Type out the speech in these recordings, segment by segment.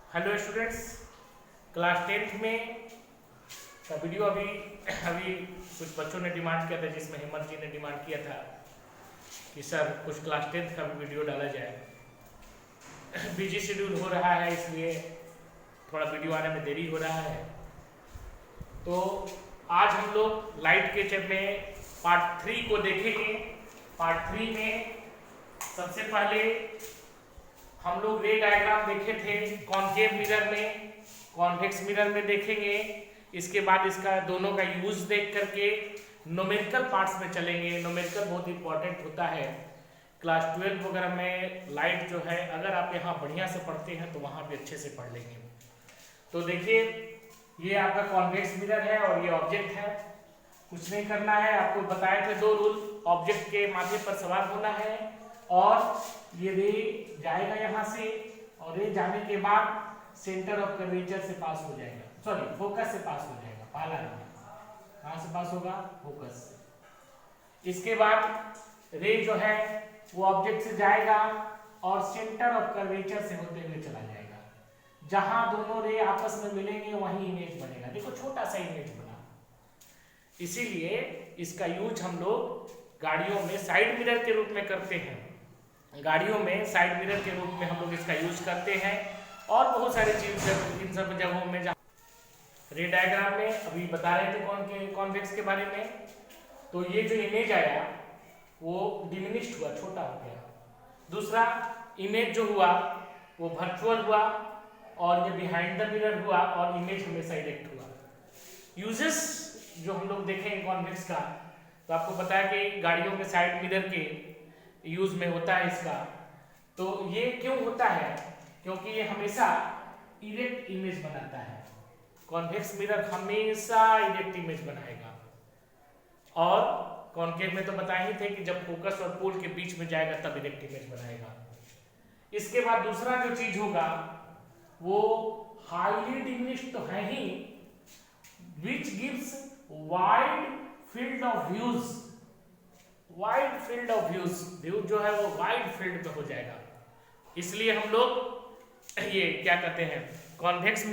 Hello students, class 10th में का video अभी अभी कुछ बच्चों ने डिमांड किया था, जिसमें हेमंत जी ने डिमांड किया था कि सर कुछ क्लास 10th का भी वीडियो डाला जाए। बिजी शेड्यूल हो रहा है, इसलिए थोड़ा वीडियो आने में देरी हो रहा है। तो आज हम लोग लाइट के चैप्टर में पार्ट 3 को देखेंगे। पार्ट 3 में सबसे पहले हम लोग रे डायग्राम देखे थे, कॉनकेव मिरर में, कॉन्वेक्स मिरर में देखेंगे। इसके बाद इसका दोनों का यूज देख करके न्यूमेरिकल पार्ट्स में चलेंगे। न्यूमेरिकल बहुत इंपॉर्टेंट होता है क्लास 12 वगैरह में। लाइट जो है, अगर आप यहाँ बढ़िया से पढ़ते हैं तो वहाँ भी अच्छे से पढ़ लेंगे। तो देखिए, ये आपका कॉन्वेक्स मिरर है और ये ऑब्जेक्ट है। कुछ नहीं करना है, आपको बताए थे 2 रूल। ऑब्जेक्ट के माथे पर सवार होना है और ये रे जाएगा यहाँ से, और रे जाने के बाद सेंटर ऑफ कर्वेचर से पास हो जाएगा, सॉरी फोकस से पास हो जाएगा। पहला रे कहाँ से पास होगा? फोकस से। इसके बाद रे जो है वो ऑब्जेक्ट से जाएगा और सेंटर ऑफ कर्वेचर से होते हुए चला जाएगा। जहां दोनों रे आपस में मिलेंगे वहीं इमेज बनेगा। देखो छोटा सा इमेज बना। इसीलिए इसका यूज हम लोग गाड़ियों में साइड मिरर के रूप में करते हैं। गाड़ियों में साइड मिरर के रूप में हम लोग इसका यूज करते हैं, और बहुत सारी चीज इन सब जगहों में। रे डायग्राम में अभी बता रहे थे कॉन्वेक्स के बारे में। तो ये जो इमेज आया वो डिमिनिश्ड हुआ, छोटा हो गया। दूसरा इमेज जो हुआ वो वर्चुअल हुआ, और ये बिहाइंड द मिरर हुआ, और इमेज हमेशा इरेक्ट हुआ। यूजेस जो हम लोग देखें कॉन्वेक्स का, तो आपको बताया कि गाड़ियों के साइड मिरर के यूज में होता है इसका। तो ये क्यों होता है? क्योंकि ये हमेशा इरेक्ट इमेज बनाता है। कॉन्वेक्स मिरर हमेशा इरेक्ट इमेज बनाएगा। और कॉन्केव में तो बताए ही थे कि जब फोकस और पोल के बीच में जाएगा तब इरेक्ट इमेज बनाएगा। इसके बाद दूसरा जो चीज होगा वो हाईली डिमिनिश्ड तो है ही, which gives wide field of views. Wide field of views, view जो है वो वाइड फील्ड में हो जाएगा। इसलिए हम लोग ये क्या कहते हैं, कॉन्वेक्स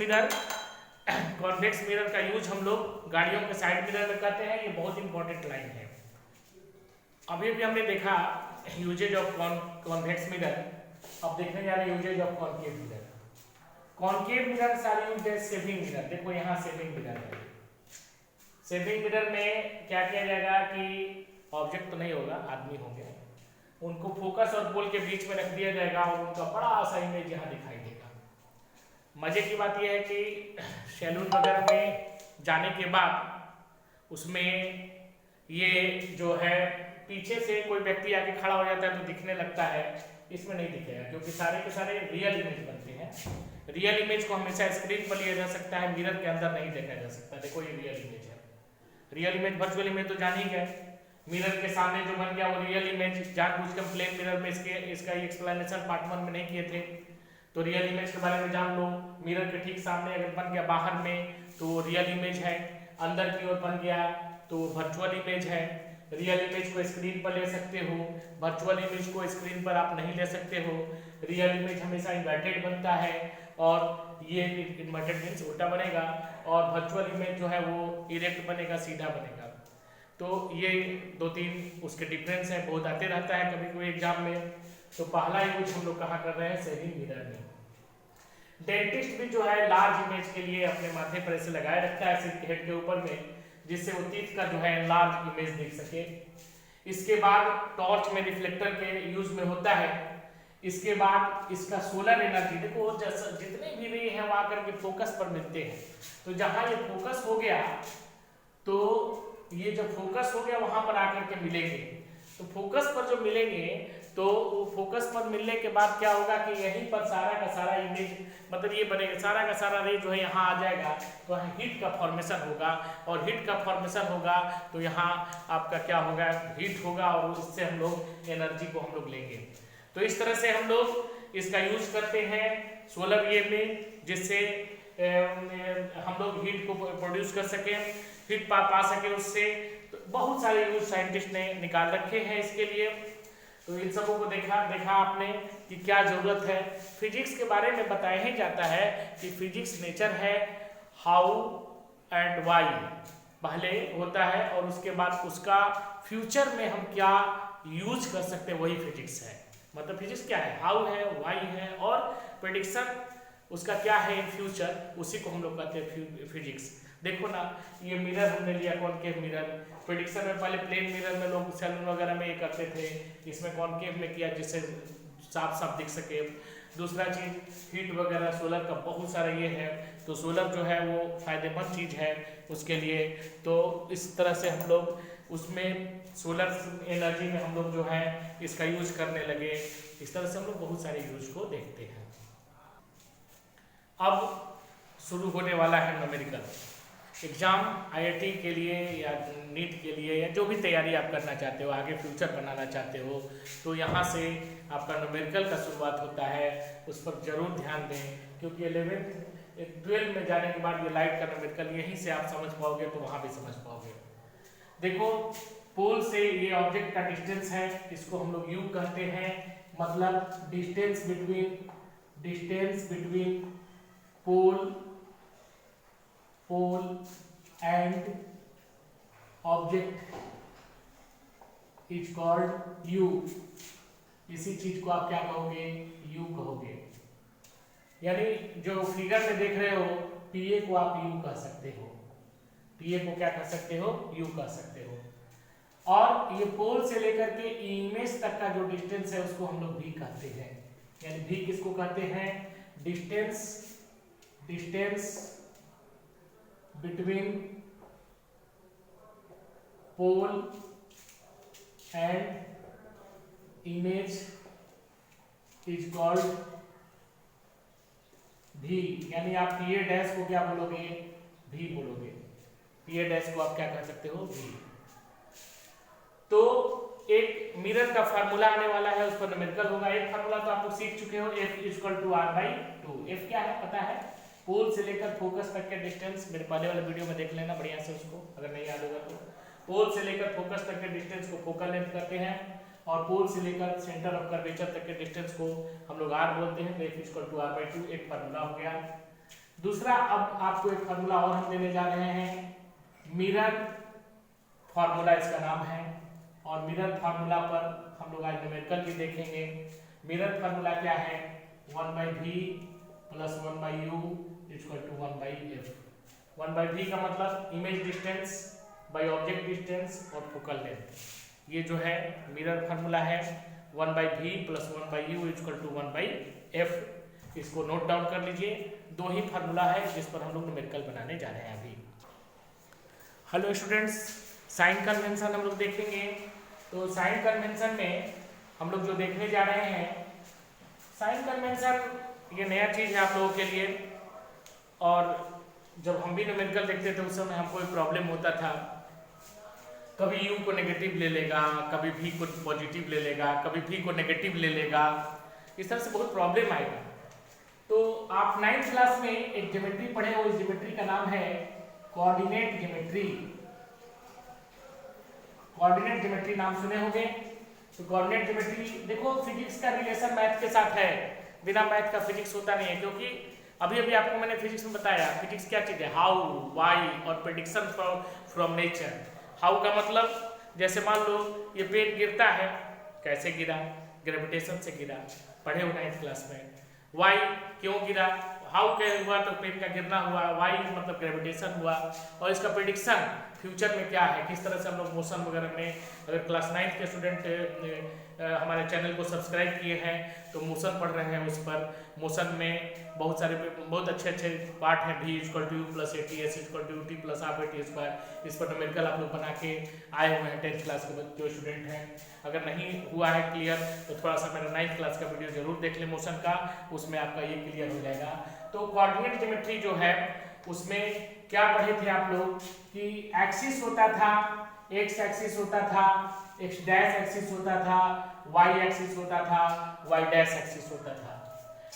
मिरर का यूज हम लोग गाड़ियों के साइड मिरर में करते हैं। ये बहुत इंपॉर्टेंट लाइन है। अभी भी हमने देखा यूजेज ऑफ कॉन्वेक्स मिरर। अब देखने जा रहे हैं uses of concave mirror. Concave mirror सारे यूज है सेविंग मिरर। देखो यहाँ सेविंग मिरर है। सेविंग मिरर में क्या किया जाएगा कि ऑब्जेक्ट तो नहीं होगा, आदमी होंगे, उनको फोकस और पोल के बीच में रख दिया जाएगा और उनका बड़ा सा इमेज यहाँ दिखाई देगा। मजे की बात यह है कि सैलून वगैरह में जाने के बाद उसमें ये जो है पीछे से कोई व्यक्ति आके खड़ा हो जाता है तो दिखने लगता है। इसमें नहीं दिखेगा, क्योंकि सारे के सारे रियल इमेज बनते हैं। रियल इमेज को हमेशा स्क्रीन पर लिया जा सकता है, मिरर के अंदर नहीं देखा जा सकता। देखो ये रियल इमेज है। रियल इमेज वर्चुअल इमेज तो जान ही गए। मिरर के सामने जो बन गया वो रियल इमेज। जानबूझकर प्लेन मिरर में इसका एक्सप्लेनेशन पार्ट 1 में नहीं किए थे, तो रियल इमेज के बारे में जान लो। मिरर के ठीक सामने अगर बन गया बाहर में तो वो रियल इमेज है, अंदर की ओर बन गया तो वो वर्चुअल इमेज है। रियल इमेज को स्क्रीन पर ले सकते हो, वर्चुअल इमेज को स्क्रीन पर आप नहीं ले सकते हो। रियल इमेज हमेशा इन्वर्टेड बनता है, और ये इन्वर्टेड मीन्स उल्टा बनेगा, और वर्चुअल इमेज जो है वो इरेक्ट बनेगा, सीधा बनेगा। तो ये 2-3 उसके डिफरेंस है, बहुत आते रहता है कभी कोई एग्जाम में। तो पहला यूज हम लोग कहाँ कर रहे हैं? सेविंग मिरर में। डेंटिस्ट भी जो है लार्ज इमेज के लिए अपने माथे पर ऐसे लगाए रखता है सिर के हेड के ऊपर में, जिससे वो टीथ का जो है लार्ज इमेज देख सके। इसके बाद टॉर्च में रिफ्लेक्टर के यूज में होता है। इसके बाद इसका सोलर एनर्जी, देखो जैसा जितने भी रे हैं वो आकर के फोकस पर मिलते हैं। तो जहां ये फोकस हो गया, तो ये जब फोकस हो गया वहां पर आकर के मिलेंगे। तो फोकस पर जो मिलेंगे, तो वो फोकस पर मिलने के बाद क्या होगा कि यहीं पर सारा का सारा इमेज, मतलब ये बनेगा, सारा का सारा रे जो है यहाँ आ जाएगा। तो हीट का फॉर्मेशन होगा, और हीट का फॉर्मेशन होगा तो यहाँ आपका क्या होगा? हीट होगा, और उससे हम लोग एनर्जी को हम लोग लेंगे। तो इस तरह से हम लोग इसका यूज करते हैं सोलर ये में, जिससे हम लोग हीट को प्रोड्यूस कर सके, हीट पा सके उससे। तो बहुत सारे यूज साइंटिस्ट ने निकाल रखे हैं इसके लिए। तो इन सबों को देखा आपने कि क्या जरूरत है। फिजिक्स के बारे में बताया ही जाता है कि फिजिक्स नेचर है, हाउ एंड वाई पहले होता है और उसके बाद उसका फ्यूचर में हम क्या यूज कर सकते हैं वही फिजिक्स है। मतलब फिजिक्स क्या है, हाउ है, वाई है और प्रेडिक्शन उसका क्या है इन फ्यूचर, उसी को हम लोग कहते हैं फिजिक्स। देखो ना, ये मिरर हमने लिया, कॉनकेव मिरर। प्रेडिक्शन में पहले प्लेन मिरर में लोग सैलून वगैरह में ये करते थे, इसमें कॉनकेव में किया जिससे साफ साफ दिख सके। दूसरा चीज हीट वगैरह सोलर का बहुत सारा ये है, तो सोलर जो है वो फायदेमंद चीज है उसके लिए। तो इस तरह से हम लोग उसमें सोलर एनर्जी में हम लोग जो है इसका यूज करने लगे। इस तरह से हम लोग बहुत सारे यूज को देखते हैं। अब शुरू होने वाला है न्यूमेरिकल एग्जाम, आईआईटी के लिए या नीट के लिए या जो भी तैयारी आप करना चाहते हो, आगे फ्यूचर बनाना चाहते हो, तो यहाँ से आपका न्यूमेरिकल का शुरुआत होता है। उस पर जरूर ध्यान दें, क्योंकि 11th-12 में जाने के बाद ये लाइट का न्यूमेरिकल यहीं से आप समझ पाओगे तो वहाँ भी समझ पाओगे। देखो, पोल से ये ऑब्जेक्ट का डिस्टेंस है, इसको हम लोग यू कहते हैं। मतलब distance between pole and object is called U. इसी चीज को आप क्या कहोगे, यू कहोगे। यानी जो फिगर में देख रहे हो पीए को आप यू कह सकते हो, पीए को क्या कह सकते हो, यू कह सकते हो। और ये पोल से लेकर के इमेज तक का जो डिस्टेंस है उसको हम लोग भी कहते हैं। यानी भी किसको कहते हैं, distance between pole and image is called V. यानी आप पीए डैश को क्या बोलोगे, भी बोलोगे। पीए डैश को आप क्या कह सकते हो, भी। तो एक मिरर का फार्मूला आने वाला है, उस पर न्यूमेरिकल होगा। एक फार्मूला तो आप लोग सीख चुके हो, F=R/2। F क्या है पता है, पोल से लेकर फोकस तक के डिस्टेंस। मेरे पहले वाले वीडियो में देख लेना बढ़िया से उसको, अगर नहीं याद होगा तो। पोल से लेकर फोकस तक के डिस्टेंस को फोकल लेंथ कहते हैं, और पोल से लेकर सेंटर ऑफ कर्वेचर तक के डिस्टेंस को हम लोग R बोलते हैं। तो F=R/2 एक फार्मूला हो गया। दूसरा, अब आपको एक फार्मूला और हम देने जा रहे हैं, मिरर फार्मूला इसका नाम है। और मिरर फार्मूला पर हम लोग आज न्यूमेरिकल भी देखेंगे। मिरर फार्मूला क्या है, 1/v + 1/u = 1/f। 1/v का मतलब image distance by object distance और फोकल लेंथ। ये जो है मिरर फार्मूला है, 1/v + 1/u = 1/f। इसको नोट डाउन कर लीजिए। दो ही फार्मूला है जिस पर हम लोग न्यूमेरिकल बनाने जा रहे हैं अभी। हेलो स्टूडेंट्स, साइन कन्वेंशन हम लोग देखेंगे। तो साइन कन्वेंशन में हम लोग जो देखने जा रहे हैं, साइन कन्वेंशन ये नया चीज है आप लोगों के लिए। और जब हम भी न्यूमेरिकल देखते थे उस समय हमको एक प्रॉब्लम होता था, कभी u को नेगेटिव ले लेगा, कभी v को पॉजिटिव ले लेगा, कभी v को नेगेटिव ले लेगा। इस तरह से बहुत प्रॉब्लम आएगा। तो आप 9th क्लास में एक ज्योमेट्री पढ़े हो, इस ज्योमेट्री का नाम है कोऑर्डिनेट ज्योमेट्री। कोऑर्डिनेट ज्योमेट्री नाम सुने होंगे। तो कोऑर्डिनेट ज्योमेट्री, देखो फिजिक्स का रिलेशन मैथ के साथ है, बिना मैथ का फिजिक्स होता नहीं है। क्योंकि अभी आपको मैंने फिजिक्स में बताया फिजिक्स क्या चीज है, हाउ, वाई और प्रेडिक्शन फ्रॉम नेचर। हाउ का मतलब, जैसे मान लो ये पेन गिरता है, कैसे गिरा, ग्रेविटेशन से गिरा, पढ़े हो 9th क्लास में। वाई क्यों गिरा, हाउ क्या हुआ, तो पेन का गिरना हुआ, वाई मतलब ग्रेविटेशन हुआ। और इसका प्रेडिक्शन फ्यूचर में क्या है, किस तरह से हम लोग मोशन वगैरह में, अगर क्लास 9th के स्टूडेंट हमारे चैनल को सब्सक्राइब किए हैं तो मोशन पढ़ रहे हैं। उस पर मोशन में बहुत सारे बहुत अच्छे पार्ट हैं। v = u + at, s = ut + half-at²। इस पर न्यूमेरिकल आप लोग बना के आए हुए हैं 10th क्लास के जो स्टूडेंट हैं। अगर नहीं हुआ है क्लियर तो थोड़ा सा मेरा 9th क्लास का वीडियो जरूर देख लें मोशन का, उसमें आपका ये क्लियर हो जाएगा। तो कोऑर्डिनेट ज्योमेट्री जो है उसमें क्या पढ़े थे आप लोग कि एक्सिस होता था, एक्स एक्सिस होता था, एक्स डैश एक्सिस होता था, वाई एक्सिस होता था, वाई डैश एक्सिस होता था।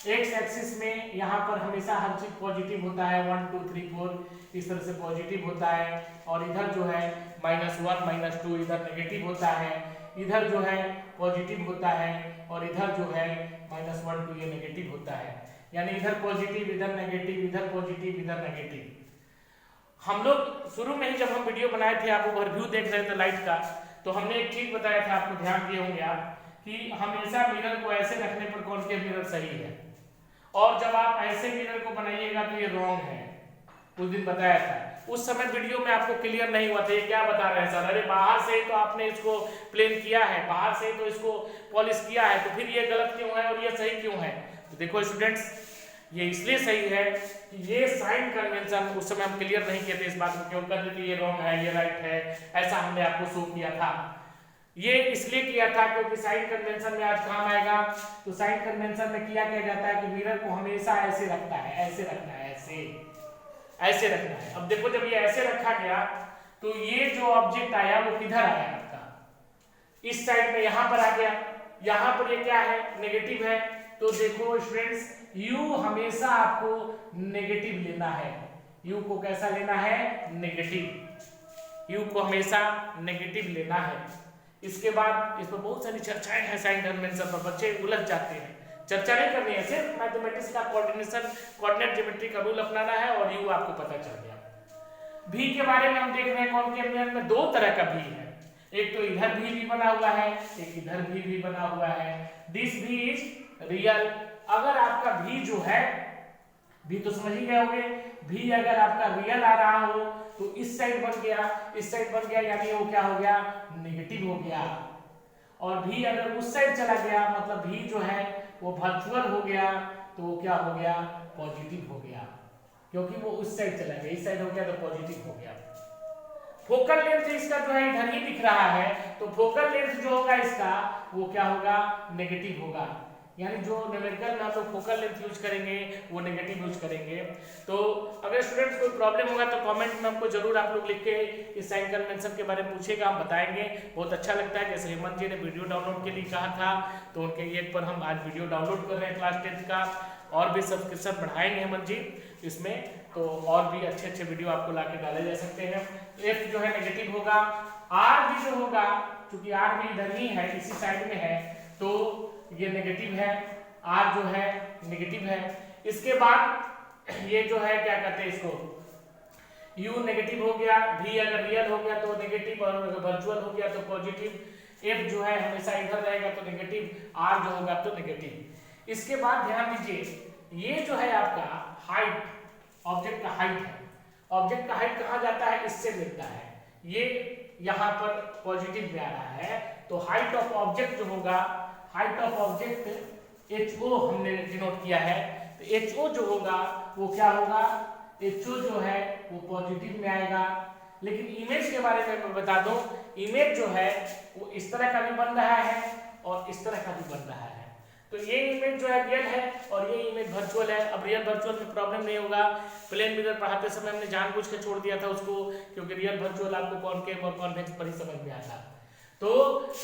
एक्स एक्सिस में यहाँ पर हमेशा हर चीज पॉजिटिव होता है, 1 2 3 4 इस तरह से पॉजिटिव होता है। और इधर जो है -1 -2 इधर नेगेटिव होता है। इधर जो है पॉजिटिव होता है और इधर जो है -1 2 ये नेगेटिव होता है, यानी इधर पॉजिटिव इधर नेगेटिव, इधर पॉजिटिव इधर नेगेटिव। हम लोग शुरू में ही जब हम वीडियो बनाए थे, आप ओवरव्यू देख रहे थे लाइट का, तो हमने एक चीज बताया था, आपको ध्यान दिए होंगे आप, कि हमेशा मिरर को ऐसे रखने पर कॉनकेव मिरर सही है, और जब आप ऐसे मिरर को बनाइएगा तो ये रॉन्ग है। उस दिन बताया था, उस समय वीडियो में आपको क्लियर नहीं हुआ था ये क्या बता रहे हैं सर, अरे बाहर से ही तो आपने इसको प्लेन किया है, बाहर से ही तो इसको पॉलिश किया है, तो फिर ये गलत क्यों है और ये सही क्यों है। तो देखो स्टूडेंट्स, ये इसलिए सही है कि ये साइन कन्वेंशन उस समय हम क्लियर नहीं किए थे, इस बात को क्यों कर देते ये रॉन्ग है ये राइट है, ऐसा हमने आपको शो किया था। ये इसलिए किया था क्योंकि साइन कन्वेंशन में आज काम आएगा। तो साइन कन्वेंशन में किया जाता है कि मिरर को हमेशा ऐसे रखना है, ऐसे रखना है, ऐसे रखना है। अब देखो जब ये ऐसे रखा गया तो ये जो ऑब्जेक्ट आया वो किधर आया आपका, इस साइड में यहां पर आ गया, यहां पर ये क्या है नेगेटिव है। तो देखो स्टूडेंट्स, u हमेशा आपको नेगेटिव लेना है, u को कैसा लेना है नेगेटिव, u को हमेशा नेगेटिव लेना है। इसके बाद इस पर बहुत सारी चर्चाएं हैं साइन कन्वेंशन पर, बच्चे उलझ जाते हैं, चर्चा नहीं करनी है, सिर्फ मैथमेटिक्स का कोऑर्डिनेट ज्योमेट्री का रूल अपनाना है और u आपको पता चल गया। v के बारे में हम देख रहे हैं कॉनकेव मिरर में दो तरह का v है, एक तो इधर भी बना हुआ है, एक इधर भी बना हुआ है। This v is real. अगर आपका v जो है, v तो समझ ही गए होंगे, v अगर आपका रियल आ रहा हो तो इस साइड बन गया, इस साइड बन गया, यानी वो क्या हो गया नेगेटिव हो गया। और v अगर उस साइड चला गया मतलब v जो है वो वर्चुअल हो गया, तो वो क्या हो गया पॉजिटिव हो गया, क्योंकि वो उस साइड चला गया, इस साइड हो गया तो पॉजिटिव हो गया। फोकल लेंथ इसका जो है इधर ही दिख रहा है, तो फोकल लेंथ जो होगा इसका वो क्या होगा नेगेटिव होगा, यानी जो न्यूमेरिकल में हम लोग फोकल लेंथ यूज करेंगे वो नेगेटिव यूज करेंगे। तो अगर स्टूडेंट्स कोई प्रॉब्लम होगा तो कमेंट में हमको जरूर आप लोग लिख के इस साइन कन्वेंशन के बारे में पूछेगा, हम बताएंगे। बहुत अच्छा लगता है, जैसे हेमंत जी ने वीडियो डाउनलोड के लिए कहा था तो उनके एक पर हम आज वीडियो डाउनलोड कर रहे हैं क्लास 10 का, और भी सब्सक्रिप्शन बढ़ाएंगे हेमंत जी इसमें, तो और भी अच्छे अच्छे वीडियो आपको ला के डाले जा सकते हैं। एफ जो है नेगेटिव होगा, आर भी जो होगा, क्योंकि आर भी इधर ही है इसी साइड में है तो ये नेगेटिव है, आर जो है नेगेटिव है। इसके बाद ये जो है क्या कहते हैं इसको, u नेगेटिव हो गया, v अगर रियल हो गया तो नेगेटिव और अगर वर्चुअल हो गया तो पॉजिटिव, f जो है हमेशा इधर रहेगा तो नेगेटिव, r जो होगा तो नेगेटिव। इसके बाद ध्यान दीजिए, ये जो है आपका हाइट, ऑब्जेक्ट का हाइट है, ऑब्जेक्ट का हाइट कहाँ जाता है इससे मिलता है, ये यहाँ पर पॉजिटिव में आ रहा है, तो हाइट ऑफ ऑब्जेक्ट जो होगा, हाइट ऑफ ऑब्जेक्ट HO हमने डिनोट किया है, तो HO जो होगा वो क्या होगा, HO जो है वो पॉजिटिव में आएगा। लेकिन इमेज के बारे में मैं बता दूं, इमेज जो है वो इस तरह का भी बन रहा है और इस तरह का भी बन रहा है, तो ये इमेज जो है रियल है और ये इमेज वर्चुअल है। अब रियल वर्चुअल में प्रॉब्लम नहीं होगा, प्लेन मिरर पढ़ाते समय हमने जानबूझ के छोड़ दिया था उसको, क्योंकि रियल वर्चुअल आपको कॉनकेव और कॉन्वेक्स पर ही समझ में आता। तो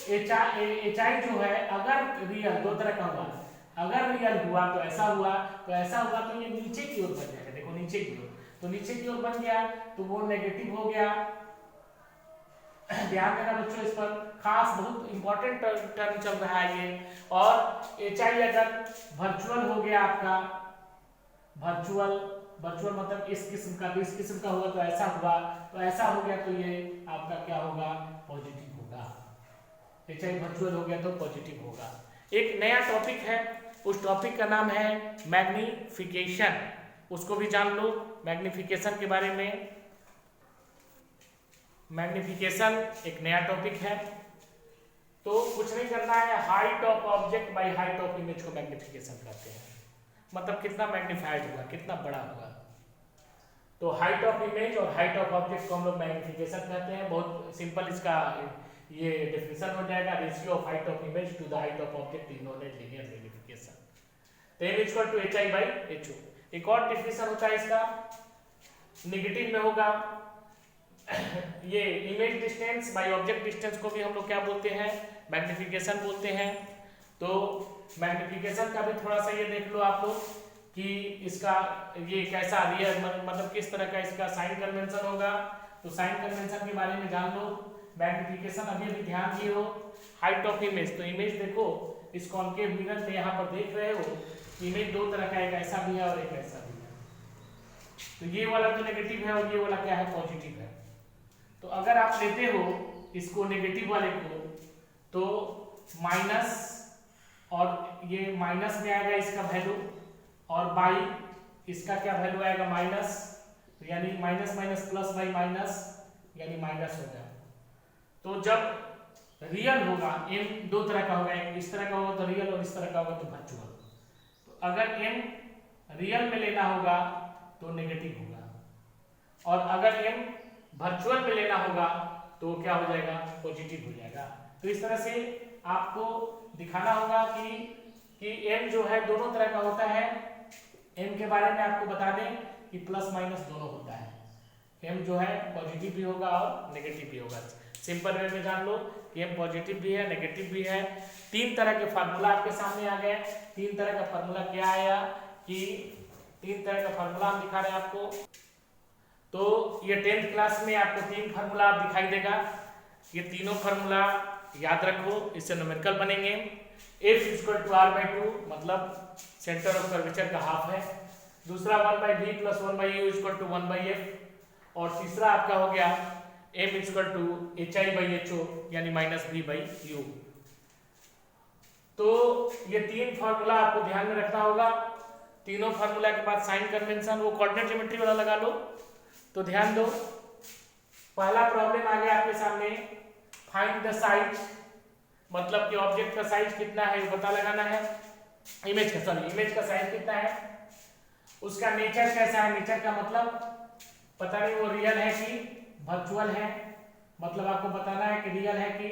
HI जो है अगर रियल दो तरह का हुआ, अगर रियल हुआ तो ऐसा हुआ, तो ऐसा हुआ तो ये नीचे की ओर बन जाएगा, देखो नीचे की ओर, तो नीचे की ओर बन गया तो वो नेगेटिव हो गया। ध्यान देना बच्चों, इस पर खास बहुत इंपॉर्टेंट टर्म चल रहा है ये। और HI अगर वर्चुअल हो गया आपका, वर्चुअल मतलब इस किस्म का, इस किस्म का हुआ तो ऐसा हुआ, तो ऐसा हो गया तो ये आपका क्या होगा पॉजिटिव होगा, HI वर्चुअल हो गया तो पॉजिटिव होगा। एक नया टॉपिक है, उस टॉपिक का नाम है मैग्निफिकेशन, उसको भी जान लो। मैग्निफिकेशन के बारे में, मैग्निफिकेशन एक नया टॉपिक है, तो कुछ नहीं करना है, height of object by height of image को मैग्निफिकेशन कहते हैं, मतलब कितना मैग्नीफाइड हुआ, कितना बड़ा हुआ। तो हाइट ऑफ इमेज और हाइट ऑफ ऑब्जेक्ट को हम लोग मैग्निफिकेशन कहते हैं। बहुत सिंपल इसका ये डेफिनेशन हो जाएगा, ratio of height of image to the height of object is known as linear magnification. तो m equal to HI by HO। एक और डेफिनेशन होता है इसका, नेगेटिव में होगा, ये image distance by object distance को भी हम लोग क्या बोलते हैं, मैग्निफिकेशन बोलते हैं। तो मैग्निफिकेशन का भी थोड़ा सा ये देख लो आप लोग कि इसका ये कैसा रियल मतलब किस तरह का इसका साइन कन्वेंशन होगा। तो साइन कन्वेंशन के बारे में जान लो मैग्निफिकेशन अभी अभी ध्यान दिए हो, हाइट ऑफ इमेज, तो इमेज देखो इस कॉन्केव मिरर में यहाँ पर देख रहे हो इमेज दो तरह का, एक ऐसा भी है और एक ऐसा भी है। तो ये वाला तो नेगेटिव है और ये वाला क्या है, पॉजिटिव है। तो अगर आप लेते हो इसको नेगेटिव वाले को तो माइनस, और ये माइनस में आएगा इसका वैल्यू, और बाई इसका क्या वैल्यू आएगा, माइनस, तो यानी minus minus plus by minus यानी माइनस हो गया। तो जब रियल होगा, m दो तरह का होगा, एक इस तरह का होगा तो रियल और इस तरह का होगा तो वर्चुअल। तो अगर m रियल में लेना होगा तो नेगेटिव होगा, और अगर m वर्चुअल में लेना होगा तो क्या हो जाएगा, पॉजिटिव हो जाएगा। तो इस तरह से आपको दिखाना होगा कि m जो है दोनों तरह का होता है। m के बारे में आपको बता दें कि प्लस माइनस दोनों होता है, m जो है पॉजिटिव भी होगा और नेगेटिव भी होगा। सिंपल वे में जान लो कि m पॉजिटिव भी है नेगेटिव भी है। तीन तरह के फार्मूला आपके सामने आ गए। तीन तरह का फार्मूला क्या आया कि तीन तरह का फार्मूला हम दिखा रहे हैं आपको। तो ये 10th क्लास में आपको तीन फार्मूला दिखाई देगा। ये तीनों फार्मूला याद रखो, इससे न्यूमेरिकल बनेंगे। f = r/2 मतलब सेंटर ऑफ कर्वेचर का हाफ है। दूसरा 1/v + 1/u = 1/f, और तीसरा आपका हो गया m = hi/ho यानी -v/u। तो ये तीन फार्मूला आपको ध्यान में रखना होगा। तीनों फार्मूला के बाद साइन कन्वेंशन, वो कोऑर्डिनेट ज्योमेट्री वाला लगा लो। तो ध्यान दो, पहला प्रॉब्लम आ गया आपके सामने, फाइंड द साइज, मतलब कि ऑब्जेक्ट का साइज कितना है ये पता लगाना है। इमेज का साइज कितना है, उसका नेचर कैसा है। नेचर का मतलब पता नहीं वो रियल है कि वर्चुअल है, मतलब आपको बताना है कि रियल है कि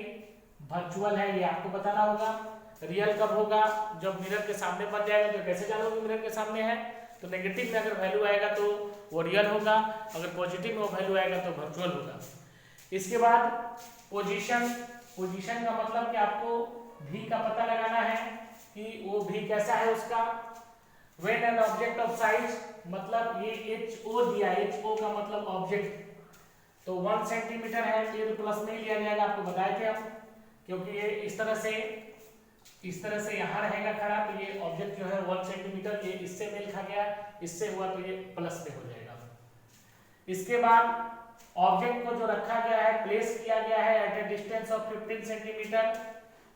वर्चुअल है, ये आपको बताना होगा। रियल कब होगा, जब मिरर के सामने बन जाएगा। तो कैसे जानोगे मिरर के सामने है, तो नेगेटिव में अगर वैल्यू आएगा तो वो रियल होगा, अगर पॉजिटिव में वो वैल्यू आएगा तो वर्चुअल होगा। इसके बाद पोजीशन का मतलब कि आपको v का पता लगाना है कि वो v कैसा है उसका। When an object of size, मतलब ये ho दिया, ho का मतलब ऑब्जेक्ट, तो 1 सेंटीमीटर है तो ये प्लस में लिया जाएगा, आपको बताए थे हम, क्योंकि ये इस तरह से यहाँ रहेगा खड़ा, तो ये ऑब्जेक्ट जो है 1 सेंटीमीटर, ये इससे मेल खा गया, इससे हुआ तो ये प्लस में हो जाएगा। इसके बाद ऑब्जेक्ट को जो रखा गया है, प्लेस किया गया है at a distance of 15 centimetre,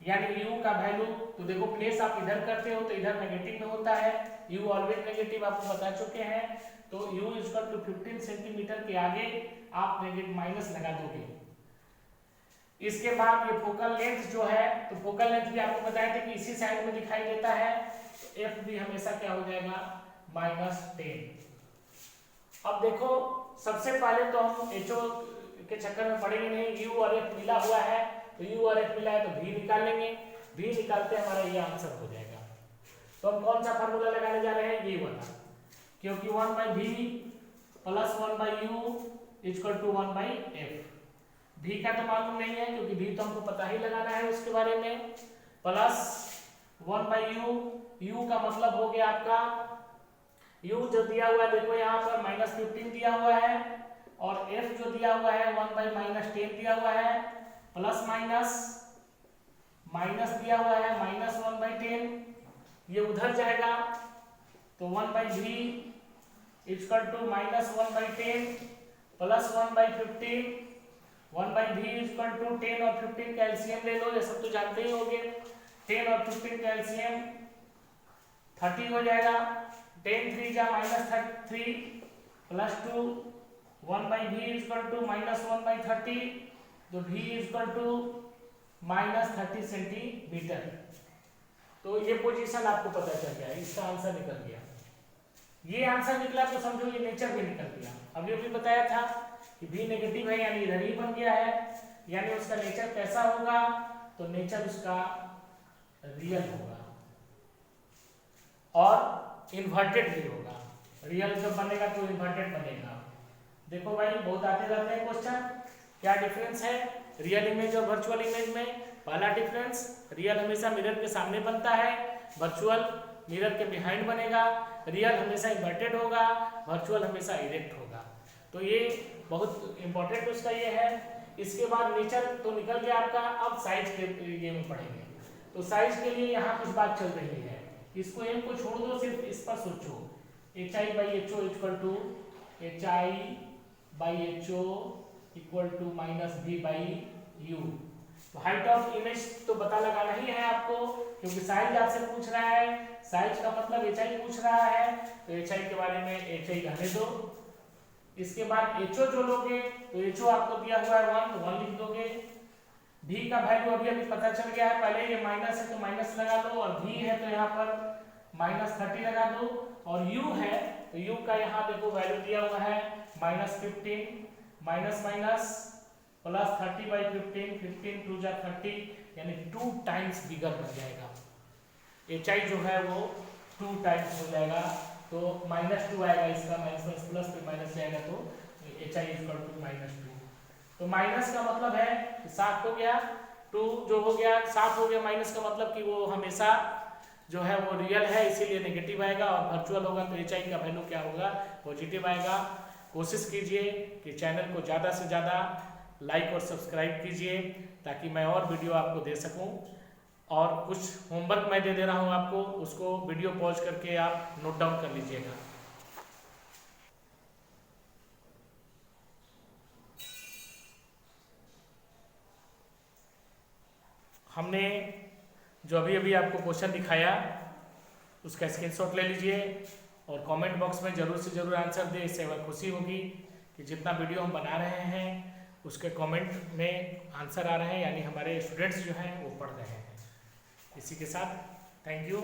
यानी u का वैल्यू, तो देखो प्लेस आप इधर करते हो तो इधर नेगेटिव में होता है, u ऑलवेज नेगेटिव आपको बता चुके हैं। तो u = 15 सेंटीमीटर के आगे आप नेगेटिव माइनस लगा दोगे। इसके बाद ये फोकल लेंथ जो है, तो फोकल लेंथ भी आपको बताया था कि इसी साइड में दिखाई देता है, तो f भी हमेशा क्या हो जाएगा, -10। अब देखो सबसे पहले तो हम HO के चक्कर में पड़ेंगे नहीं, u और f मिला हुआ है, तो u और f मिला है तो v निकाल लेंगे। v निकालते हमारा ये आंसर हो जाएगा। तो हम कौन सा फार्मूला लगाने जा रहे हैं, ये वाला, क्योंकि 1/v + 1/u = 1/f। v का तो मालूम नहीं है क्योंकि v तो हमको पता ही लगाना है उसके बारे में, प्लस 1/u, u का मतलब हो गया आपका, u जो दिया हुआ है देखो यहाँ पर -15 दिया हुआ है, और f जो दिया हुआ है 1/-10 दिया हुआ है, प्लस माइनस दिया हुआ है -1/10, ये उधर जाएगा तो 1/v = -1/10 प्लस 1/15, 1/v = 10 और 15 का एलसीएम ले लो, ये सब तो जानते ही होंगे। 10 और 15 का एलसीएम 30 हो जाएगा, 10 3 जा -3 प्लस 2, 1/v = -1/30, तो v = -30 सेंटीमीटर। तो ये पोजीशन आपको पता चल गया, इसका आंसर निकल गया। ये आंसर निकला तो समझो ये नेचर भी निकल गया। अभी अभी बताया था कि v नेगेटिव है यानी इधर ही बन गया है, यानी उसका नेचर कैसा होगा, तो नेचर उसका रियल होगा और इन्वर्टेड भी होगा। रियल जब बनेगा तो इन्वर्टेड बनेगा। देखो भाई बहुत आते रहते हैं क्वेश्चन, क्या डिफरेंस है रियल इमेज और वर्चुअल इमेज में। पहला डिफरेंस, रियल हमेशा मिरर के सामने बनता है, वर्चुअल मिरर के बिहाइंड बनेगा। रियल हमेशा इन्वर्टेड होगा, वर्चुअल हमेशा इरेक्ट होगा। तो ये बहुत इंपॉर्टेंट उसका ये है इसके बाद नेचर तो निकल गया आपका, अब साइज के ये में पढ़ेंगे। तो साइज के लिए यहाँ कुछ बात चल रही है, इसको एम को छोड़ दो, सिर्फ इस पर सोचो। HI/HO equal to HI/HO equal to -V/U। तो हाइट ऑफ इमेज तो पता लगाना ही है आपको, क्योंकि साइज आपसे पूछ रहा है, साइज का मतलब HI पूछ रहा है, तो HI के बारे में HI रहने दो। इसके बाद HO जो लोगे तो HO आपको दिया हुआ है 1, तो 1 लिख दोगे। V का वैल्यू अभी अभी पता चल गया है, पहले ये माइनस है तो माइनस लगा दो, और V है तो यहाँ पर -30 लगा दो, और U है तो U का यहाँ देखो वैल्यू दिया हुआ है -15, माइनस माइनस प्लस 30/15, 15 2 जा 30, यानी 2 टाइम्स बिगर बन जाएगा। HI जो है वो 2 टाइम्स हो जाएगा, तो -2 आएगा इसका, माइनस प्लस फिर माइनस जाएगा, तो HI इक्वल टू -2। तो माइनस का मतलब है 7 हो गया, 2 जो हो गया 7 हो गया, माइनस का मतलब कि वो हमेशा जो है वो रियल है, इसीलिए नेगेटिव आएगा, और वर्चुअल होगा तो HI का वैल्यू क्या होगा, पॉजिटिव आएगा। कोशिश कीजिए कि चैनल को ज़्यादा से ज़्यादा लाइक और सब्सक्राइब कीजिए, ताकि मैं और वीडियो आपको दे सकूं। और कुछ होमवर्क मैं दे दे रहा हूं आपको, उसको वीडियो पॉज करके आप नोट डाउन कर लीजिएगा। हमने जो अभी अभी आपको क्वेश्चन दिखाया उसका स्क्रीनशॉट ले लीजिए और कमेंट बॉक्स में ज़रूर से ज़रूर आंसर दे। इससे हमें खुशी होगी कि जितना वीडियो हम बना रहे हैं उसके कमेंट में आंसर आ रहे हैं, यानी हमारे स्टूडेंट्स जो हैं वो पढ़ रहे हैं। इसी के साथ थैंक यू।